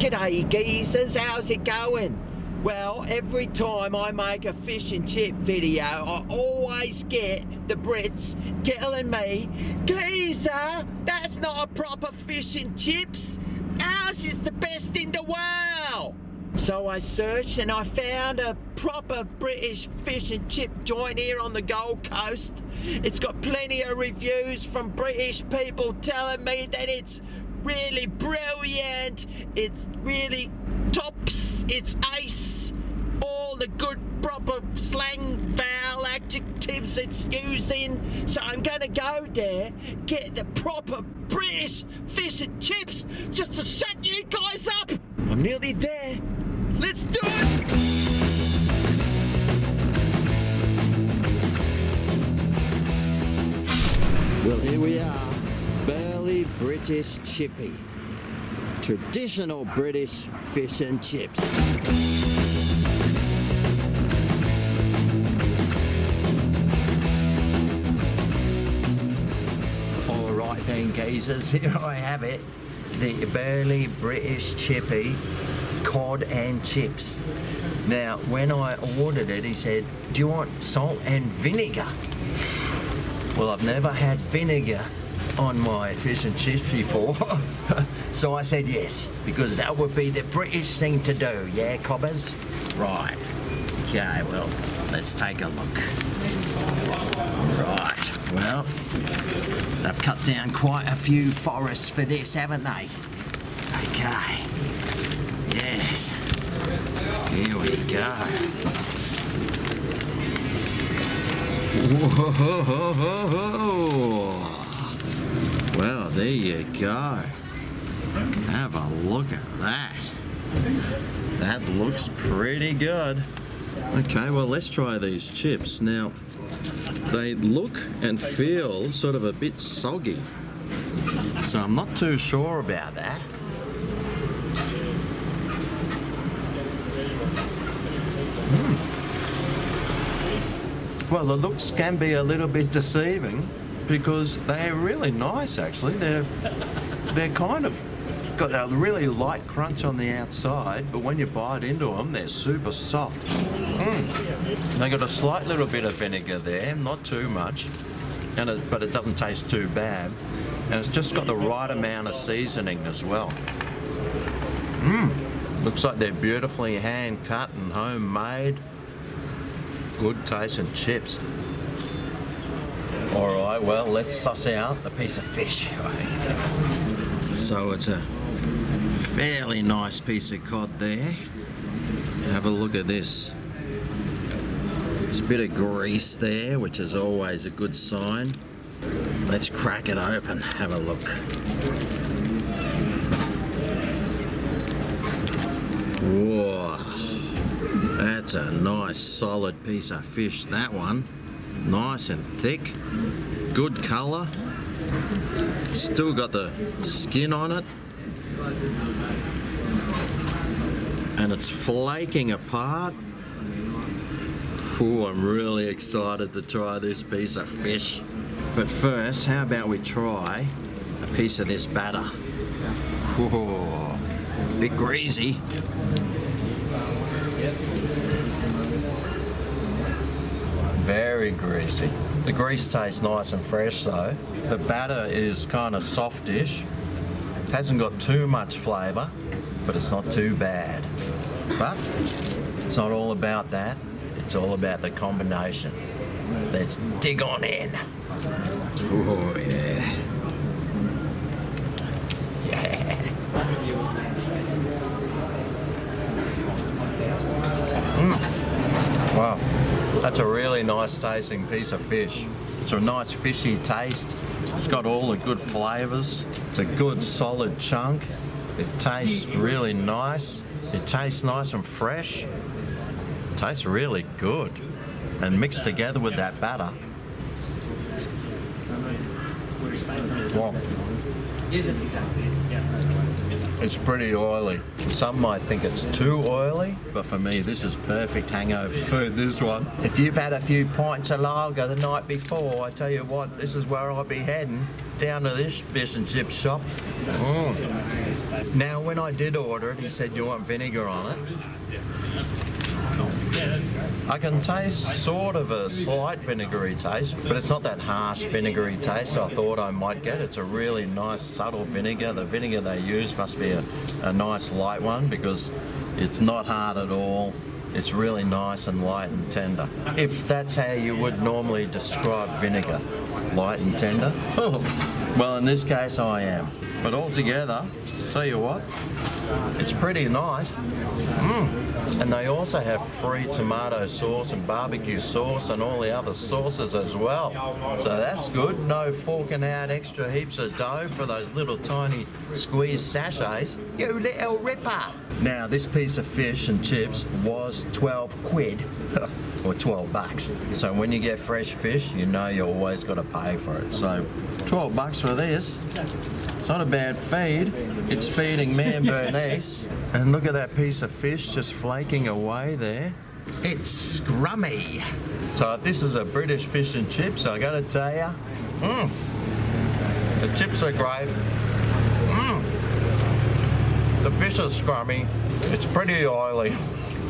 G'day geezers, how's it going? Well, every time I make a fish and chip video, I always get the Brits telling me, "Geezer, that's not a proper fish and chips. Ours is the best in the world." So I searched and I found a proper British fish and chip joint here on the Gold Coast. It's got plenty of reviews from British people telling me that it's really brilliant, it's really tops, it's ace, all the good proper slang, foul adjectives it's using. So I'm gonna go there, get the proper British fish and chips just to shut you guys up. I'm nearly there. Let's do it! Well, here we are. Burley British Chippy. Traditional British fish and chips. Alright then geezers, here I have it. The Burley British Chippy cod and chips. Now when I ordered it he said, "Do you want salt and vinegar?" Well, I've never had vinegar on my fish and chips before. So I said yes, because that would be the British thing to do, yeah, cobbers? Right. Okay, well, let's take a look. Right, well, they've cut down quite a few forests for this, haven't they? Okay. Yes. Here we go. Whoa! Well, there you go. Have a look at that. That looks pretty good. Okay, well, let's try these chips. Now, they look and feel sort of a bit soggy, so I'm not too sure about that. Well, the looks can be a little bit deceiving because they're really nice actually. They're kind of got a really light crunch on the outside, but when you bite into them, they're super soft. They got a slight little bit of vinegar there, not too much, but it doesn't taste too bad. And it's just got the right amount of seasoning as well. Looks like they're beautifully hand cut and homemade. Good tasting chips. Alright, well, let's suss out the piece of fish. So it's a fairly nice piece of cod there. Have a look at this. There's a bit of grease there, which is always a good sign. Let's crack it open, have a look. Whoa. That's a nice solid piece of fish, that one. Nice and thick, good colour. Still got the skin on it. And it's flaking apart. Ooh, I'm really excited to try this piece of fish. But first, how about we try a piece of this batter? Ooh, bit greasy. Very greasy. The grease tastes nice and fresh though. The batter is kind of softish. Hasn't got too much flavour, but it's not too bad. But it's not all about that. It's all about the combination. Let's dig on in. Oh yeah. Yeah. Wow. That's a really nice tasting piece of fish. It's a nice fishy taste. It's got all the good flavours. It's a good solid chunk. It tastes really nice. It tastes nice and fresh. It tastes really good. And mixed together with that batter. Wow. It's pretty oily. Some might think it's too oily, but for me, this is perfect hangover food, this one. If you've had a few pints of lager the night before, I tell you what, this is where I'll be heading, down to this fish and chip shop. Now, when I did order it, he said, you want vinegar on it? I can taste sort of a slight vinegary taste, but it's not that harsh vinegary taste I thought I might get. It's a really nice subtle vinegar. The vinegar they use must be a nice light one because it's not hard at all. It's really nice and light and tender. If that's how you would normally describe vinegar, light and tender. Well, in this case I am. But altogether, tell you what, it's pretty nice. And they also have free tomato sauce and barbecue sauce and all the other sauces as well. So that's good. No forking out extra heaps of dough for those little tiny squeezed sachets. You little ripper. Now this piece of fish and chips was 12 quid. Or 12 bucks. So when you get fresh fish, you know you always got to pay for it. So 12 bucks for this. It's not a bad feed. It's feeding me and Bernice. And look at that piece of fish just flaking away there. It's scrummy. So if this is a British fish and chips, I gotta tell you, the chips are great. The fish is scrummy. It's pretty oily,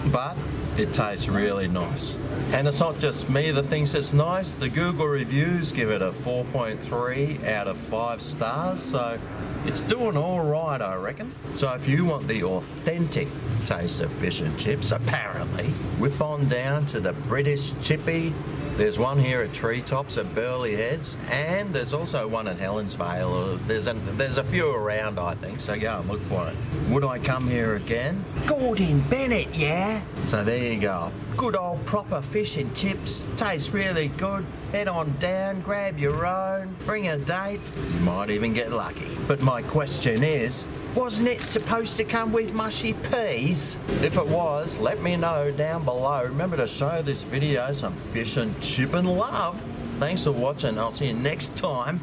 but it tastes really nice. And it's not just me that thinks it's nice. The Google reviews give it a 4.3 out of 5 stars, so it's doing all right, I reckon. So if you want the authentic taste of fish and chips, apparently, whip on down to the British Chippy. There's one here at Treetops at Burleigh Heads, and there's also one at Helensvale. There's a few around, I think, so go and look for it. Would I come here again? Gordon Bennett, yeah? So there you go. Good old proper fish and chips. Tastes really good. Head on down, grab your own, bring a date. You might even get lucky. But my question is, wasn't it supposed to come with mushy peas? If it was, let me know down below. Remember to show this video some fish and chip and love. Thanks for watching. I'll see you next time.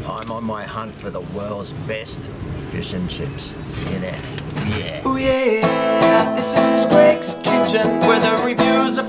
I'm on my hunt for the world's best fish and chips. See you there. Yeah. Oh yeah, this is Greg's Kitchen, where the reviews are